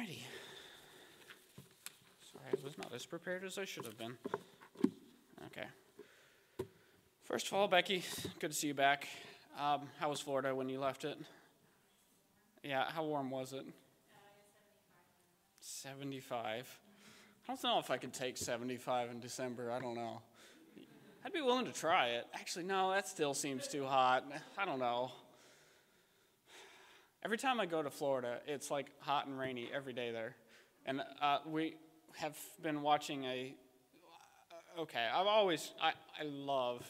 Alrighty. Sorry, I was not as prepared as I should have been. Okay. First of all, Becky, good to see you back. How was Florida when you left it? Yeah, how warm was it? 75. I don't know if I could take 75 in December. I don't know. I'd be willing to try it. Actually, no, that still seems too hot. I don't know. Every time I go to Florida, it's like hot and rainy every day there. And we have been watching I love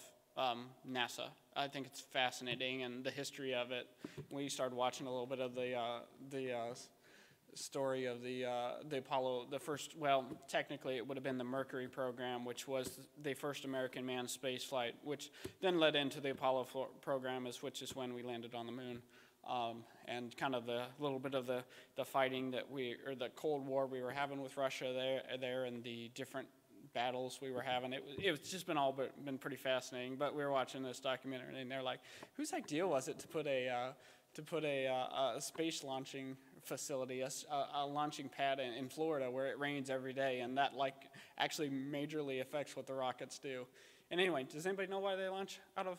NASA. I think it's fascinating and the history of it. We started watching a little bit of the story of the Apollo, the first, well, technically it would have been the Mercury program, which was the first American manned space flight, which then led into the Apollo program, which is when we landed on the moon. And kind of the little bit of the fighting or the Cold War we were having with Russia there and the different battles we were having. It's just been pretty fascinating. But we were watching this documentary, and they're like, whose idea was it to put a space launching facility, a launching pad in Florida where it rains every day, and that actually majorly affects what the rockets do. And anyway, does anybody know why they launch out of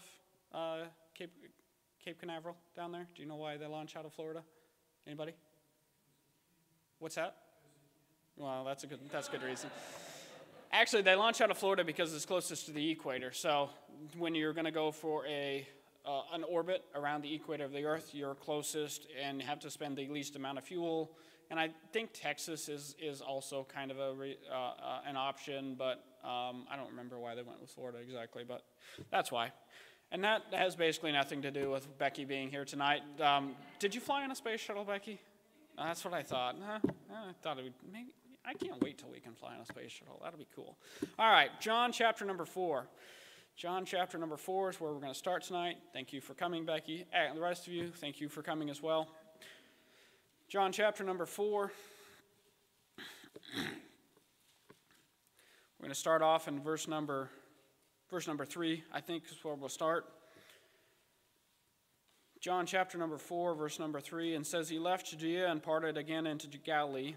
Cape Canaveral down there? Do you know why they launch out of Florida? Anybody? What's that? Well, that's a good reason. Actually, they launch out of Florida because it's closest to the equator. So when you're going to go for an orbit around the equator of the Earth, you're closest and have to spend the least amount of fuel. And I think Texas is also kind of an option, but I don't remember why they went with Florida exactly, but that's why. And that has basically nothing to do with Becky being here tonight. Did you fly on a space shuttle, Becky? That's what I thought. I thought it would maybe. I can't wait till we can fly on a space shuttle. That'll be cool. All right, John chapter number 4. John chapter number 4 is where we're going to start tonight. Thank you for coming, Becky. And the rest of you, thank you for coming as well. John chapter number 4. We're going to start off in verse number 3, I think is where we'll start. John chapter number 4, verse number 3, and says, he left Judea and parted again into Galilee,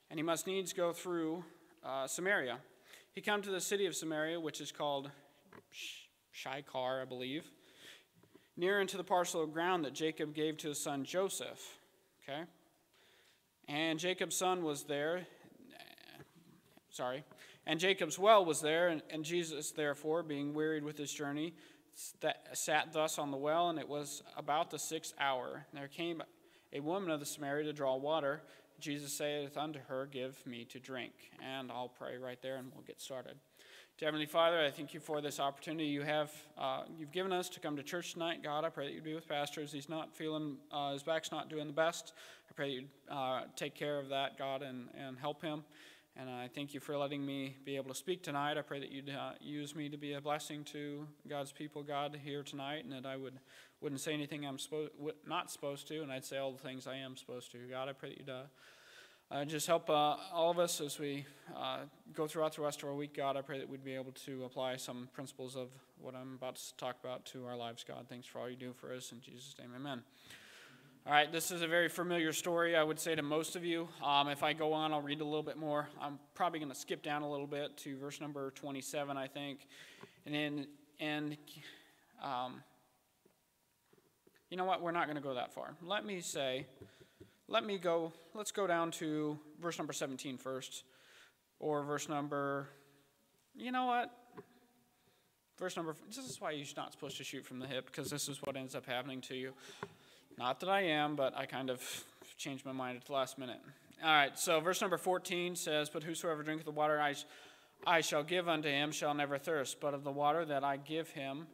and he must needs go through Samaria. He come to the city of Samaria, which is called Sychar, I believe, near unto the parcel of ground that Jacob gave to his son Joseph. Okay? And Jacob's son was there. And Jacob's well was there, and Jesus, therefore, being wearied with his journey, sat thus on the well, and it was about the 6th hour. And there came a woman of the Samaria to draw water. Jesus saith unto her, give me to drink. And I'll pray right there, and we'll get started. Dear Heavenly Father, I thank you for this opportunity you've given us to come to church tonight. God, I pray that you'd be with Pastor as he's not feeling, his back's not doing the best. I pray that you'd take care of that, God, and help him. And I thank you for letting me be able to speak tonight. I pray that you'd use me to be a blessing to God's people, God, here tonight, and that I wouldn't say anything I'm not supposed to, and I'd say all the things I am supposed to. God, I pray that you'd just help all of us as we go throughout the rest of our week, God. I pray that we'd be able to apply some principles of what I'm about to talk about to our lives, God. Thanks for all you do for us. In Jesus' name, amen. All right, this is a very familiar story, I would say, to most of you. If I go on, I'll read a little bit more. I'm probably going to skip down a little bit to verse number 27, I think. And you know what? We're not going to go that far. Let's go down to verse number 17 first. Or verse number, you know what? This is why you're not supposed to shoot from the hip, because this is what ends up happening to you. Not that I am, but I kind of changed my mind at the last minute. All right, so verse number 14 says, but whosoever drinketh the water I shall give unto him shall never thirst, but of the water that I give him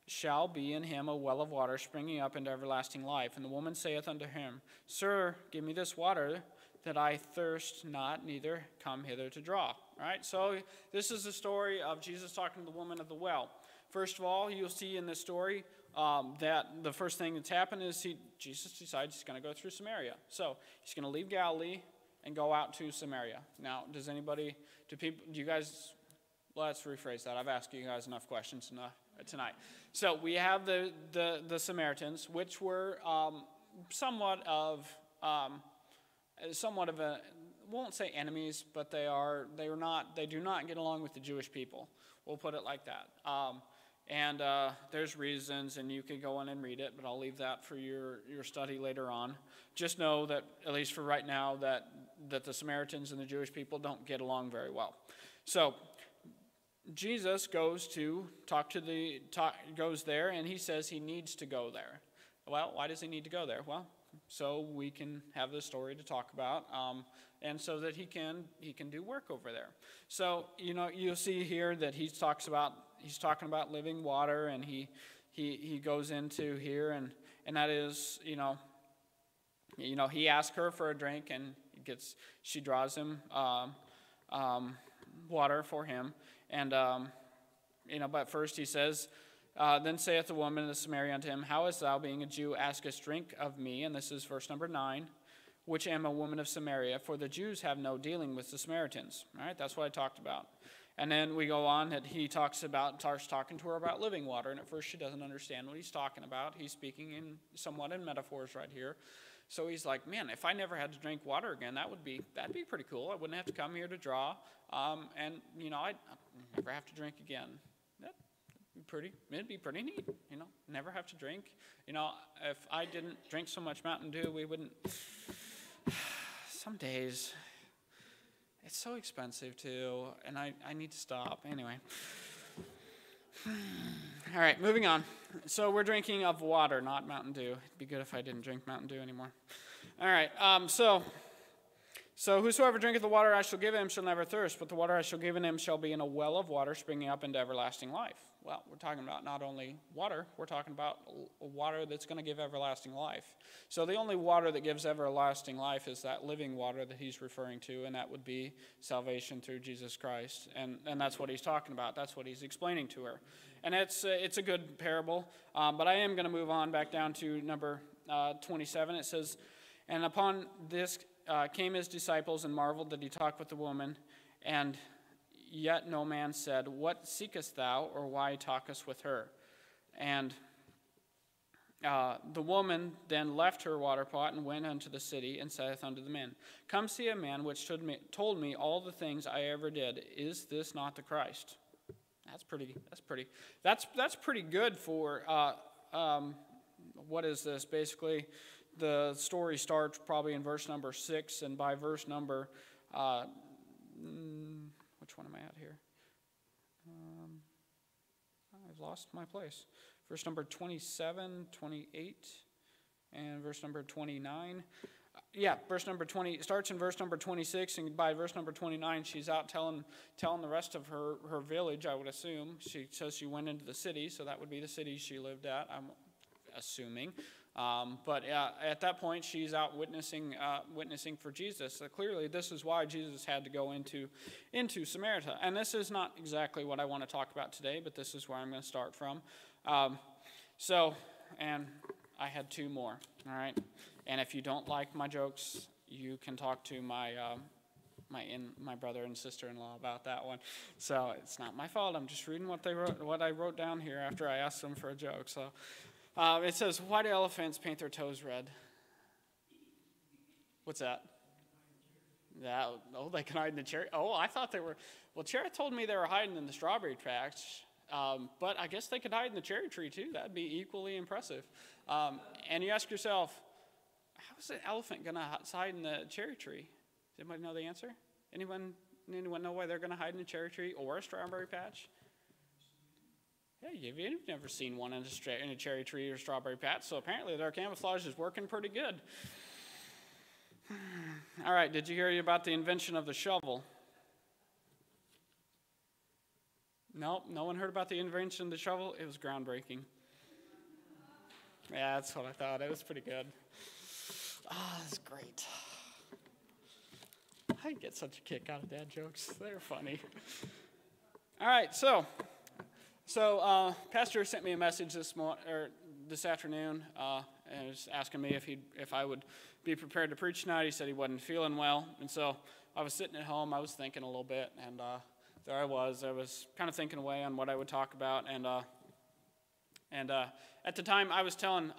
shall be in him a well of water springing up into everlasting life. And the woman saith unto him, Sir, give me this water, that I thirst not, neither come hither to draw. All right, so this is the story of Jesus talking to the woman of the well. First of all, you'll see in this story that the first thing that's happened is Jesus decides he's going to go through Samaria. So he's going to leave Galilee and go out to Samaria. Now, let's rephrase that. I've asked you guys enough questions tonight. So we have the Samaritans, which were somewhat of somewhat of a, won't say enemies, but they do not get along with the Jewish people. We'll put it like that. There's reasons, and you can go in and read it, but I'll leave that for your study later on. Just know that, at least for right now, that the Samaritans and the Jewish people don't get along very well. So Jesus goes there, and he says he needs to go there. Well, why does he need to go there? Well, so we can have this story to talk about, and so that he can do work over there. So you'll see here that he's talking about living water, and he goes into here, and that is he asks her for a drink, and she draws him water for him, and but first he says. Then saith the woman of the Samaria unto him, How is thou, being a Jew, askest drink of me? And this is verse number 9, which am a woman of Samaria, for the Jews have no dealing with the Samaritans. All right, that's what I talked about. And then we go on that he starts talking to her about living water, and at first she doesn't understand what he's talking about. He's speaking somewhat in metaphors right here. So he's like, man, if I never had to drink water again, that'd be pretty cool. I wouldn't have to come here to draw, and I'd never have to drink again. It'd be pretty neat, never have to drink. If I didn't drink so much Mountain Dew, we wouldn't. Some days, it's so expensive too, and I need to stop. Anyway. All right, moving on. So we're drinking of water, not Mountain Dew. It'd be good if I didn't drink Mountain Dew anymore. All right, So whosoever drinketh the water I shall give him shall never thirst, but the water I shall give him shall be in a well of water springing up into everlasting life. Well, we're talking about not only water, we're talking about water that's going to give everlasting life. So the only water that gives everlasting life is that living water that he's referring to, and that would be salvation through Jesus Christ. And that's what he's talking about. That's what he's explaining to her. And it's a good parable, but I am going to move on back down to number 27. It says, And upon this came his disciples and marveled that he talked with the woman, and yet no man said, What seekest thou, or why talkest with her? And the woman then left her water pot and went unto the city, and saith unto the men, Come see a man which told me all the things I ever did. Is this not the Christ? That's pretty good for what is this? Basically, the story starts probably in verse number 6, and by verse number which one am I at here? I've lost my place. Verse number 27, 28, and verse number 29. Verse number 20 starts in verse number 26, and by verse number 29, she's out telling the rest of her village, I would assume. She says she went into the city, so that would be the city she lived at, I'm assuming. But at that point, she's out witnessing for Jesus. So clearly, this is why Jesus had to go into Samaria. And this is not exactly what I want to talk about today, but this is where I'm going to start from. And I had two more, all right? And if you don't like my jokes, you can talk to my brother and sister-in-law about that one. So it's not my fault. I'm just reading what I wrote down here after I asked them for a joke. So it says, why do elephants paint their toes red? What's that? They can hide in the cherry. Oh, I thought they were. Well, Cherry told me they were hiding in the strawberry patch. But I guess they could hide in the cherry tree too. That'd be equally impressive. And you ask yourself, how is an elephant going to hide in the cherry tree? Does anybody know the answer? Anyone know why they're going to hide in a cherry tree or a strawberry patch? Yeah, you've never seen one in a cherry tree or strawberry patch, so apparently their camouflage is working pretty good. All right, did you hear about the invention of the shovel? No one heard about the invention of the shovel? It was groundbreaking. Yeah, that's what I thought. It was pretty good. That's great. I get such a kick out of dad jokes. They're funny. All right, so Pastor sent me a message this afternoon, and was asking me if I would be prepared to preach tonight. He said he wasn't feeling well, and so I was sitting at home. I was thinking a little bit, and there I was kind of thinking away on what I would talk about, and at the time I was telling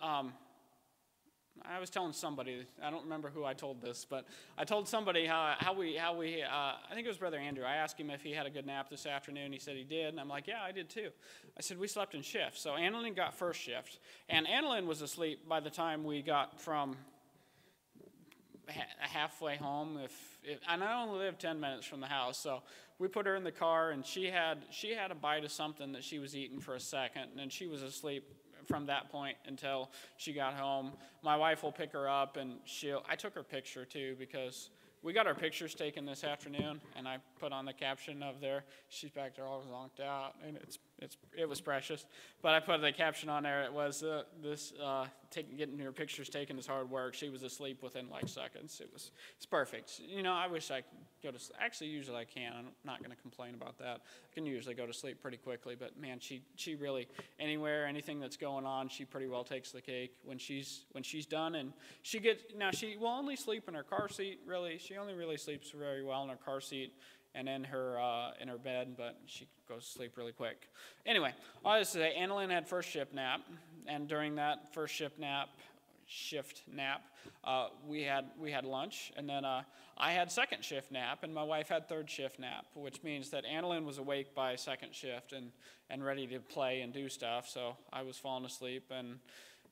I was telling somebody, I don't remember who I told this, but I told somebody how we I think it was Brother Andrew. I asked him if he had a good nap this afternoon. He said he did, and I'm like, yeah, I did too. I said, we slept in shifts. So Annalyn got first shift, and Annalyn was asleep by the time we got from halfway home. And I only lived 10 minutes from the house, so we put her in the car, and she had a bite of something that she was eating for a second, and she was asleep from that point until she got home. My wife will pick her up, and I took her picture too, because we got our pictures taken this afternoon, and I put on the caption of there, she's back there all zonked out, and it was precious. But I put the caption on there, it was getting her pictures taken is hard work. She was asleep within like seconds. It's perfect. I wish I could go to sleep. Actually, usually I can. I'm not going to complain about that. I can usually go to sleep pretty quickly, but man, she really, anything that's going on, she pretty well takes the cake when she's done. And she will only sleep in her car seat, really. She only really sleeps very well in her car seat and in her bed, but she goes to sleep really quick. Anyway, I was to say, Annalyn had first shift nap, and during that first shift nap, we had lunch, and then I had second shift nap, and my wife had third shift nap, which means that Annalyn was awake by second shift and ready to play and do stuff. So I was falling asleep, and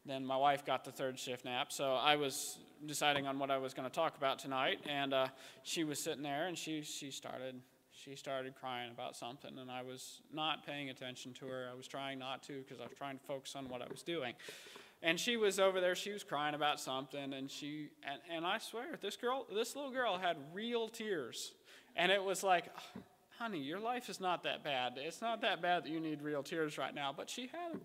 then my wife got the third shift nap. So I was deciding on what I was going to talk about tonight, and she was sitting there, and she started crying about something, and I was not paying attention to her. I was trying not to, because I was trying to focus on what I was doing. And she was over there, she was crying about something, and I swear, this little girl had real tears. And it was like, honey, your life is not that bad. It's not that bad that you need real tears right now. But she had them.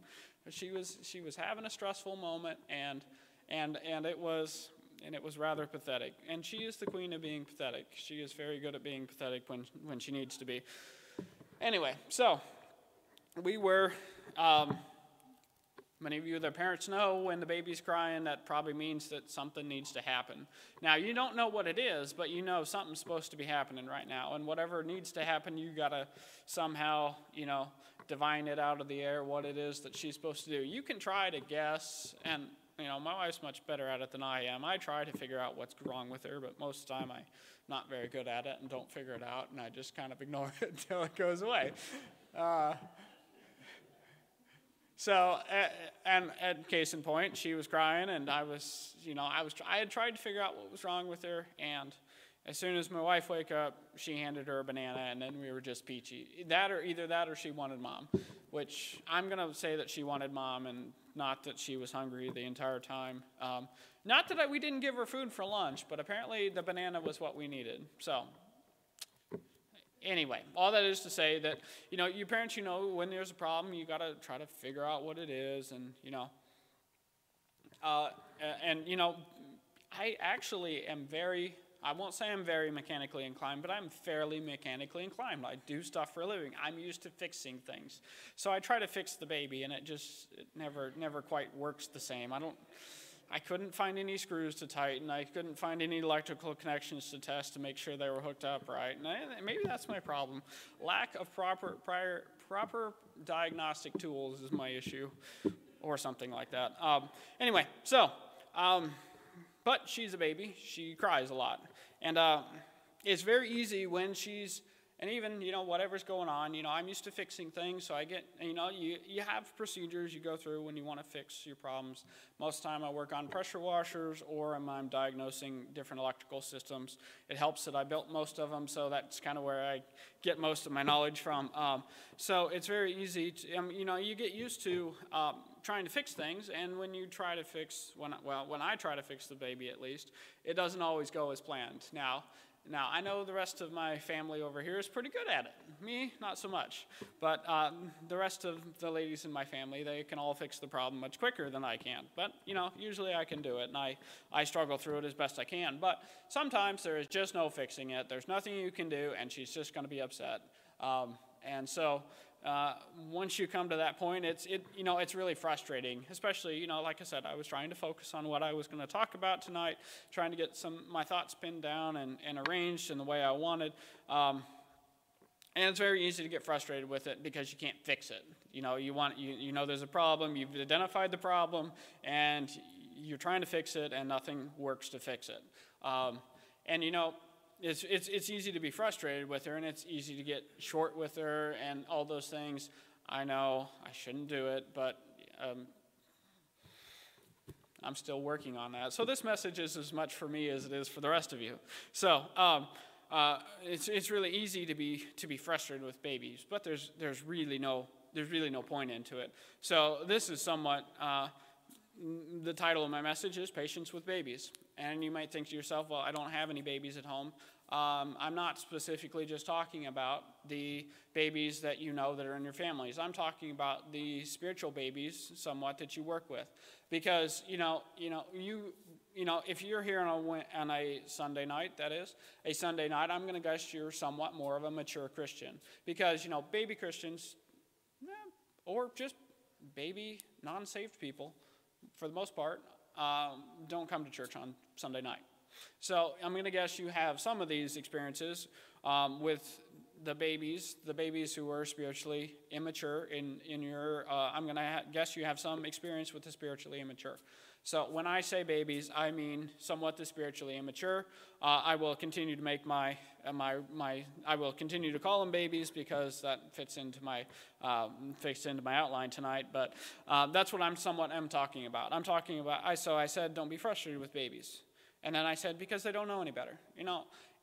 She was having a stressful moment, and it was rather pathetic. And she is the queen of being pathetic. She is very good at being pathetic when she needs to be. Anyway, so we were. Many of you, their parents know when the baby's crying, that probably means that something needs to happen. Now, you don't know what it is, but you know something's supposed to be happening right now. And whatever needs to happen, you got to somehow, divine it out of the air what it is that she's supposed to do. You can try to guess, and, my wife's much better at it than I am. I try to figure out what's wrong with her, but most of the time I'm not very good at it and don't figure it out, and I just kind of ignore it until it goes away. So, and case in point, she was crying, and I had tried to figure out what was wrong with her, and as soon as my wife woke up, she handed her a banana, and then we were just peachy. Either that or she wanted mom, which I'm going to say that she wanted mom, and not that she was hungry the entire time. Not that we didn't give her food for lunch, but apparently the banana was what we needed, so. Anyway, all that is to say that, you parents, when there's a problem, you got to try to figure out what it is, and, I actually am I won't say I'm very mechanically inclined, but I'm fairly mechanically inclined. I do stuff for a living. I'm used to fixing things. So I try to fix the baby, and it never quite works the same. I couldn't find any screws to tighten. I couldn't find any electrical connections to test to make sure they were hooked up right. And maybe that's my problem. Lack of proper diagnostic tools is my issue, or something like that. Anyway, so, but she's a baby. She cries a lot. And it's very easy when and even, whatever's going on, I'm used to fixing things, so I get, you have procedures you go through when you want to fix your problems. Most of the time I work on pressure washers, or I'm diagnosing different electrical systems. It helps that I built most of them, so that's kind of where I get most of my knowledge from. So it's very easy to, you get used to trying to fix things, and when I try to fix the baby at least, it doesn't always go as planned. Now, I know the rest of my family over here is pretty good at it. Me, not so much. But the rest of the ladies in my family, they can all fix the problem much quicker than I can. But, usually I can do it, and I struggle through it as best I can. But sometimes there is just no fixing it. There's nothing you can do, and she's just going to be upset. And so once you come to that point, it's really frustrating. Especially, like I said, I was trying to focus on what I was going to talk about tonight, trying to get my thoughts pinned down and arranged in the way I wanted. And it's very easy to get frustrated with it because you can't fix it. There's a problem, you've identified the problem, and you're trying to fix it, and nothing works to fix it. And it's easy to be frustrated with her, and it's easy to get short with her, and all those things. I know I shouldn't do it, but I'm still working on that. So this message is as much for me as it is for the rest of you. So it's really easy to be frustrated with babies, but there's really no point into it. So this is somewhat the title of my message is Patience with Babies. And you might think to yourself, well, I don't have any babies at home. I'm not specifically just talking about the babies that you know that are in your families. I'm talking about the spiritual babies somewhat that you work with. Because, if you're here on a Sunday night, that is, a Sunday night, I'm going to guess you're somewhat more of a mature Christian. Because, baby Christians, or just baby non-saved people, for the most part, don't come to church on Sunday night. So I'm going to guess you have some of these experiences with the babies who are spiritually immature in your, I'm going to guess you have some experience with the spiritually immature. So when I say babies, I mean somewhat the spiritually immature. I will continue to make I will continue to call them babies because that fits into my outline tonight. But that's what I'm talking about. I said don't be frustrated with babies. And then I said, because they don't know any better.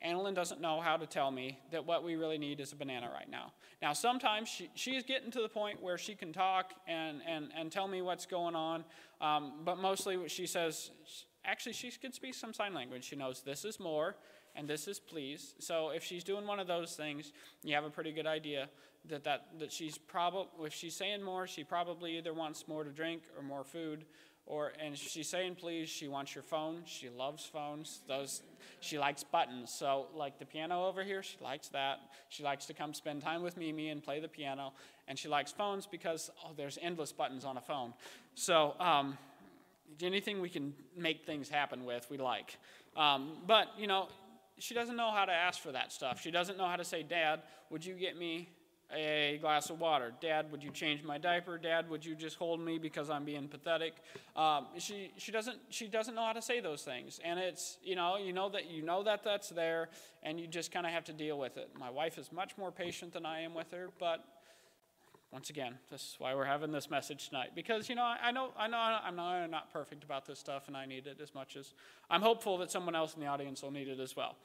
Annalyn doesn't know how to tell me that what we really need is a banana right now. Now, sometimes she is getting to the point where she can talk and tell me what's going on. But mostly what she says, actually, she can speak some sign language. She knows this is more and this is please. So if she's doing one of those things, you have a pretty good idea that she's probably, if she's saying more, she probably either wants more to drink or more food. And if she's saying please, she wants your phone. She loves phones. She likes buttons. So like the piano over here, she likes that. She likes to come spend time with Mimi and play the piano. And she likes phones because there's endless buttons on a phone. So anything we can make things happen with, we like. But she doesn't know how to ask for that stuff. She doesn't know how to say, Dad, would you get me a glass of water? Dad, would you change my diaper? Dad, would you just hold me because I'm being pathetic? She doesn't know how to say those things, and it's you know that that's there, and you just kind of have to deal with it. My wife is much more patient than I am with her, but once again, this is why we're having this message tonight, because I know I'm not perfect about this stuff, and I need it as much as I'm hopeful that someone else in the audience will need it as well.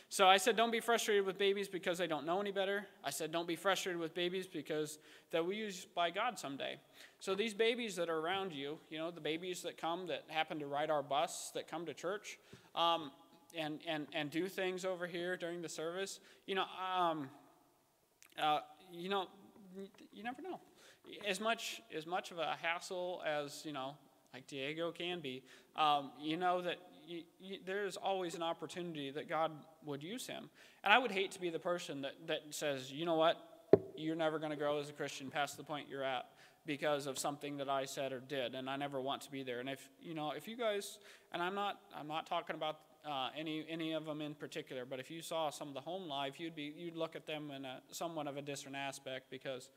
So I said, don't be frustrated with babies because they don't know any better. I said, don't be frustrated with babies because they'll be used by God someday. So these babies that are around you, the babies that happen to ride our bus, that come to church, and do things over here during the service, you never know. As much of a hassle as like Diego can be, that there's always an opportunity that God would use him. And I would hate to be the person that says, you know what, you're never going to grow as a Christian past the point you're at because of something that I said or did, and I never want to be there. And if you guys, and I'm not talking about any of them in particular, but if you saw some of the home life, you'd look at them in somewhat of a different aspect because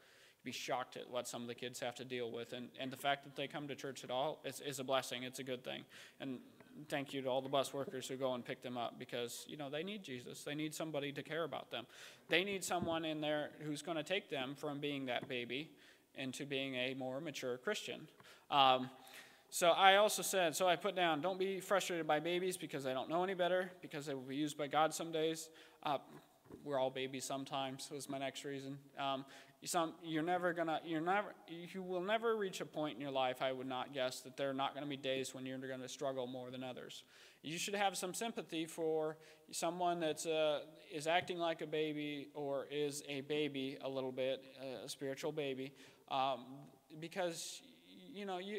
you'd be shocked at what some of the kids have to deal with. And the fact that they come to church at all is a blessing. It's a good thing. And thank you to all the bus workers who go and pick them up because, they need Jesus. They need somebody to care about them. They need someone in there who's going to take them from being that baby into being a more mature Christian. So I also said, I put down, don't be frustrated by babies because they don't know any better, because they will be used by God some days. We're all babies sometimes was my next reason. You will never reach a point in your life, I would not guess, that there are not going to be days when you're going to struggle more than others. You should have some sympathy for someone that is acting like a baby or is a baby a little bit, a spiritual baby, because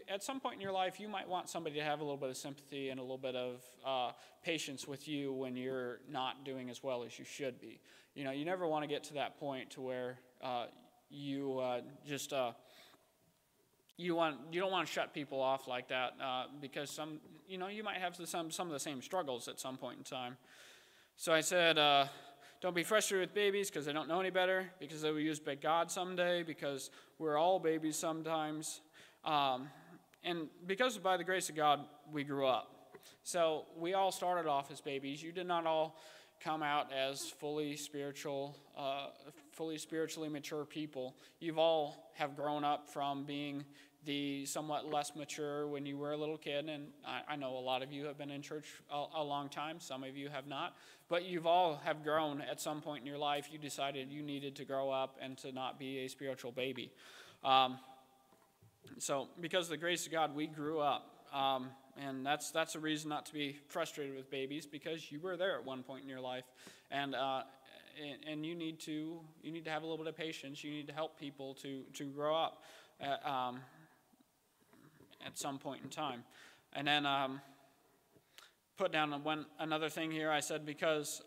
at some point in your life, you might want somebody to have a little bit of sympathy and a little bit of patience with you when you're not doing as well as you should be. You never want to get to that point to where you don't want to shut people off like that because you might have some of the same struggles at some point in time. So I said, don't be frustrated with babies because they don't know any better, because they will be used by God someday, because we're all babies sometimes. And because by the grace of God, we grew up. So we all started off as babies. You did not all come out as fully spiritually mature people. You've all have grown up from being the somewhat less mature when you were a little kid, and I know a lot of you have been in church a long time. Some of you have not, but you've all have grown at some point in your life. You decided you needed to grow up and to not be a spiritual baby. So because of the grace of God, we grew up, and that's a reason not to be frustrated with babies, because you were there at one point in your life, and you need to have a little bit of patience. You need to help people to grow up at some point in time. And then put down another thing here. I said because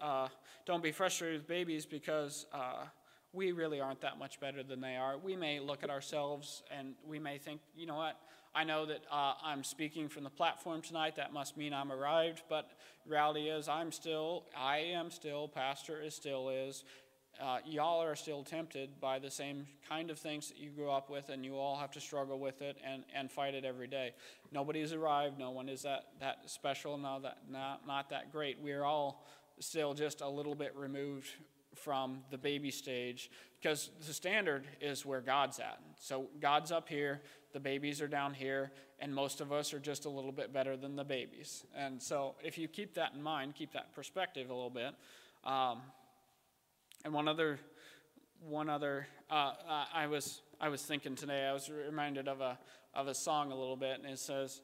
don't be frustrated with babies, because we really aren't that much better than they are. We may look at ourselves and we may think, you know what, I know that I'm speaking from the platform tonight. That must mean I'm arrived. But reality is I am still, pastor still is. Y'all are still tempted by the same kind of things that you grew up with, and you all have to struggle with it and fight it every day. Nobody's arrived. No one is that special, not that great. We're all still just a little bit removed from the baby stage, because the standard is where God's at. So God's up here, the babies are down here, and most of us are just a little bit better than the babies. And so if you keep that in mind, keep that perspective a little bit. And one other, I was thinking today, I was reminded of a song a little bit, and it says,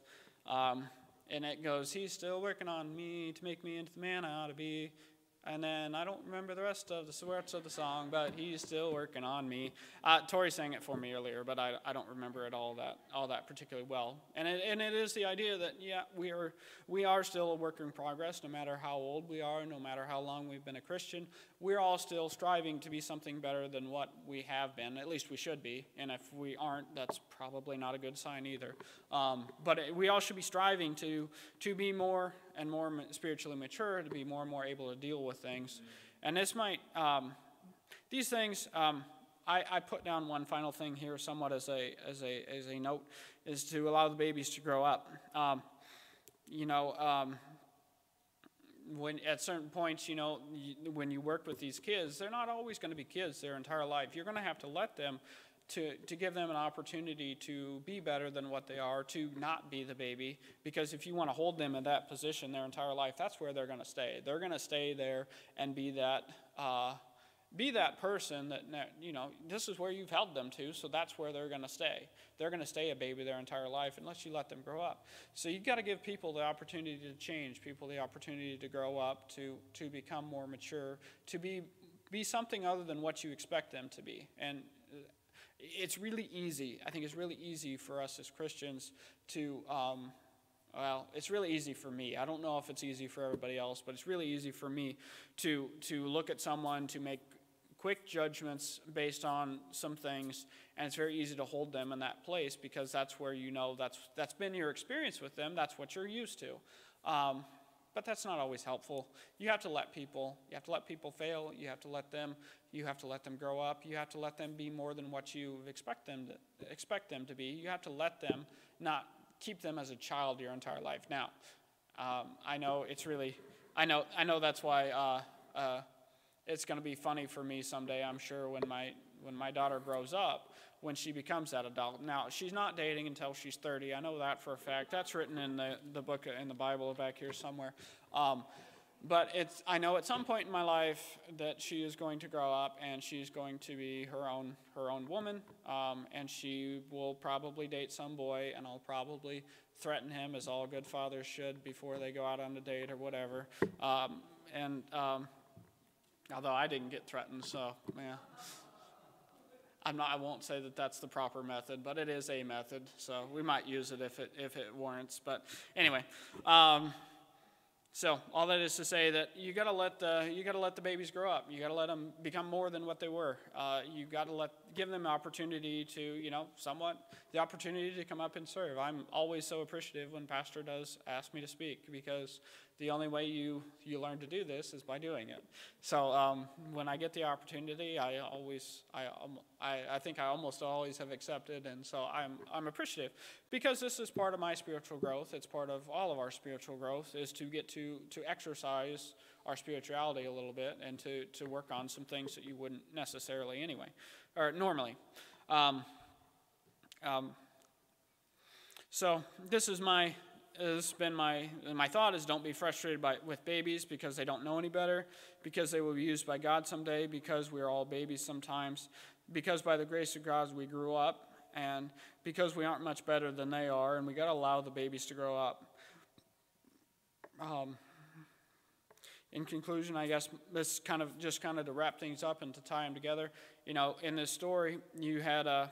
and it goes, he's still working on me to make me into the man I ought to be. And then I don't remember the rest of the words of the song, but he's still working on me. Tori sang it for me earlier, but I don't remember it all that particularly well. And it is the idea that we are still a work in progress, no matter how old we are, no matter how long we've been a Christian. We're all still striving to be something better than what we have been. At least we should be. And if we aren't, that's probably not a good sign either. But we all should be striving to be more and more spiritually mature, to be more and more able to deal with things. And this might, these things, I put down one final thing here, somewhat as a note, is to allow the babies to grow up. When at certain points, when you work with these kids, they're not always going to be kids their entire life. You're going to have to let them, to give them an opportunity to be better than what they are, to not be the baby, because if you want to hold them in that position their entire life, that's where they're going to stay. They're going to stay there and be that person that, this is where you've held them to, so that's where they're going to stay. They're going to stay a baby their entire life unless you let them grow up. So you've got to give people the opportunity to change, people the opportunity to grow up, to become more mature, to be something other than what you expect them to be. And it's really easy. I think it's really easy for us as Christians to, it's really easy for me. I don't know if it's easy for everybody else, but it's really easy for me to look at someone, to make quick judgments based on some things, and it's very easy to hold them in that place because that's where that's been your experience with them. That's what you're used to. But that's not always helpful. You have to let people fail. You have to let them grow up. You have to let them be more than what you expect them to be. You have to let them, not keep them as a child your entire life. Now, I know that's why it's going to be funny for me someday, I'm sure, when my daughter grows up, when she becomes that adult. Now, she's not dating until she's 30. I know that for a fact. That's written in the book, in the Bible back here somewhere. But I know at some point in my life that she is going to grow up and she's going to be her own woman, and she will probably date some boy, and I'll probably threaten him, as all good fathers should, before they go out on a date or whatever. Although I didn't get threatened, so yeah. I won't say that that's the proper method, but it is a method, so we might use it if it warrants. But anyway, so all that is to say that you got to let the babies grow up. You got to let them become more than what they were. You got to give them the opportunity to, the opportunity to come up and serve. I'm always so appreciative when Pastor does ask me to speak, because the only way you learn to do this is by doing it. So when I get the opportunity, I think I almost always have accepted, and so I'm appreciative, because this is part of my spiritual growth. It's part of all of our spiritual growth, is to get to exercise our spirituality a little bit, and to work on some things that you wouldn't necessarily anyway, or normally. So this is my thought is, don't be frustrated with babies because they don't know any better, because they will be used by God someday, because we're all babies sometimes, because by the grace of God we grew up, and because we aren't much better than they are, and we got to allow the babies to grow up. In conclusion, I guess this kind of to wrap things up and to tie them together. In this story, you had a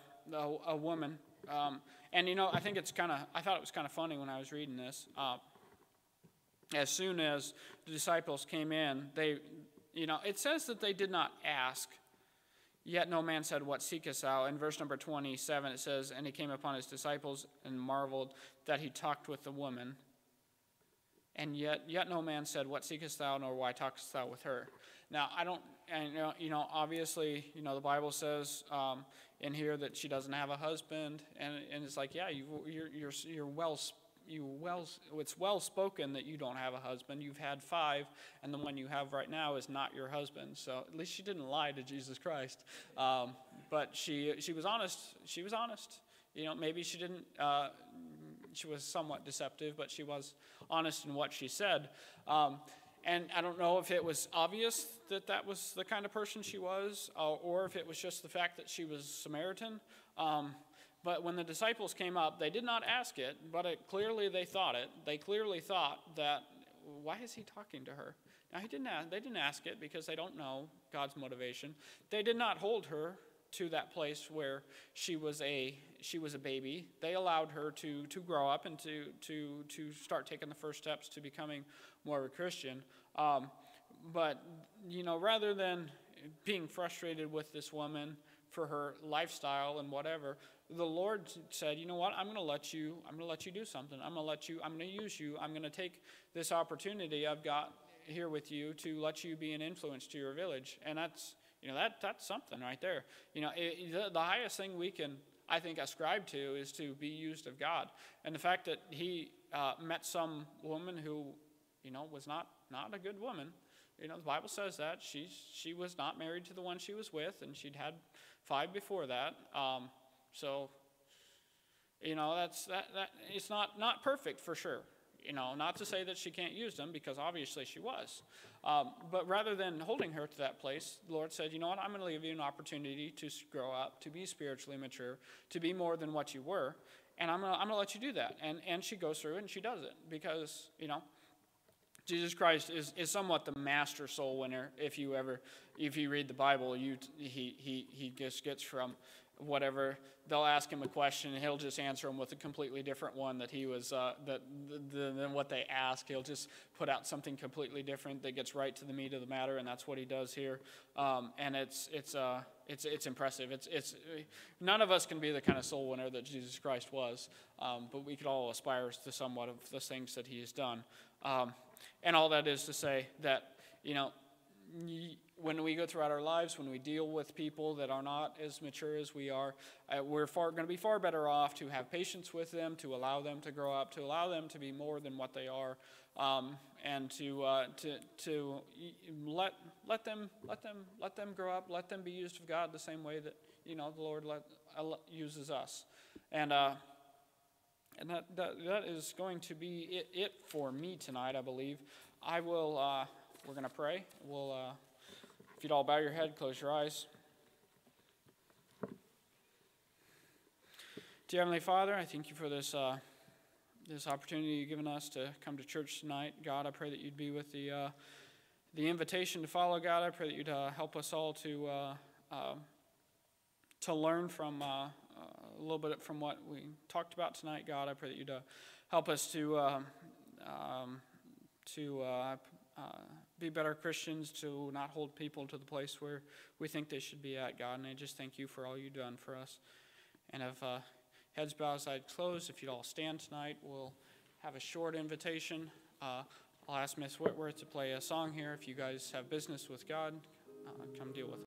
woman. And I think I thought it was kind of funny when I was reading this. As soon as the disciples came in, it says that they did not ask. Yet no man said, "What seekest thou?" In verse number 27, it says, "And he came upon his disciples and marveled that he talked with the woman. And yet no man said, "What seekest thou?" nor "Why talkest thou with her?" Now, obviously, the Bible says in here that she doesn't have a husband, and it's like, yeah, it's well spoken that you don't have a husband. You've had 5, and the one you have right now is not your husband. So at least she didn't lie to Jesus Christ. But she was honest. She was honest. Maybe she didn't. She was somewhat deceptive, but she was honest in what she said. And I don't know if it was obvious that was the kind of person she was, or if it was just the fact that she was Samaritan. But when the disciples came up, they did not ask it, but clearly they thought it. They clearly thought that, why is he talking to her? Now, they didn't ask it because they don't know God's motivation. They did not hold her to that place where she was a baby. They allowed her to grow up and to start taking the first steps to becoming more of a Christian. But rather than being frustrated with this woman for her lifestyle and whatever, the Lord said, "You know what? I'm going to let you do something. I'm going to use you. I'm going to take this opportunity I've got here with you to let you be an influence to your village." And that's something right there. The highest thing we can, I think, ascribe to is to be used of God. And the fact that he met some woman who, was not a good woman. The Bible says that she was not married to the one she was with, and she'd had 5 before that. So that's it's not perfect for sure. Not to say that she can't use them, because obviously she was. But rather than holding her to that place, the Lord said, "You know what? I'm going to give you an opportunity to grow up, to be spiritually mature, to be more than what you were, and I'm going to let you do that." And she goes through it, and she does it, because Jesus Christ is somewhat the master soul winner. If you read the Bible, he just gets from whatever they'll ask him a question, and he'll just answer them with a completely different one that he was than what they asked. He'll just put out something completely different that gets right to the meat of the matter, and that's what he does here. And it's impressive. It's none of us can be the kind of soul winner that Jesus Christ was, but we could all aspire to somewhat of the things that he has done. And all that is to say that when we go throughout our lives, when we deal with people that are not as mature as we are, we're going to be far better off to have patience with them, to allow them to grow up, to allow them to be more than what they are, and to let them grow up, let them be used of God the same way that the Lord uses us, and that is going to be it for me tonight, I believe. I will. We're going to pray. We'll. If you'd all bow your head, close your eyes. Dear Heavenly Father, I thank you for this opportunity you've given us to come to church tonight. God, I pray that you'd be with the invitation to follow. God, I pray that you'd help us all to learn from a little bit from what we talked about tonight. God, I pray that you'd help us to be better Christians, to not hold people to the place where we think they should be at, God. And I just thank you for all you've done for us. And if heads bowed, eyes closed, if you'd all stand tonight, we'll have a short invitation. I'll ask Miss Whitworth to play a song here. If you guys have business with God, come deal with it.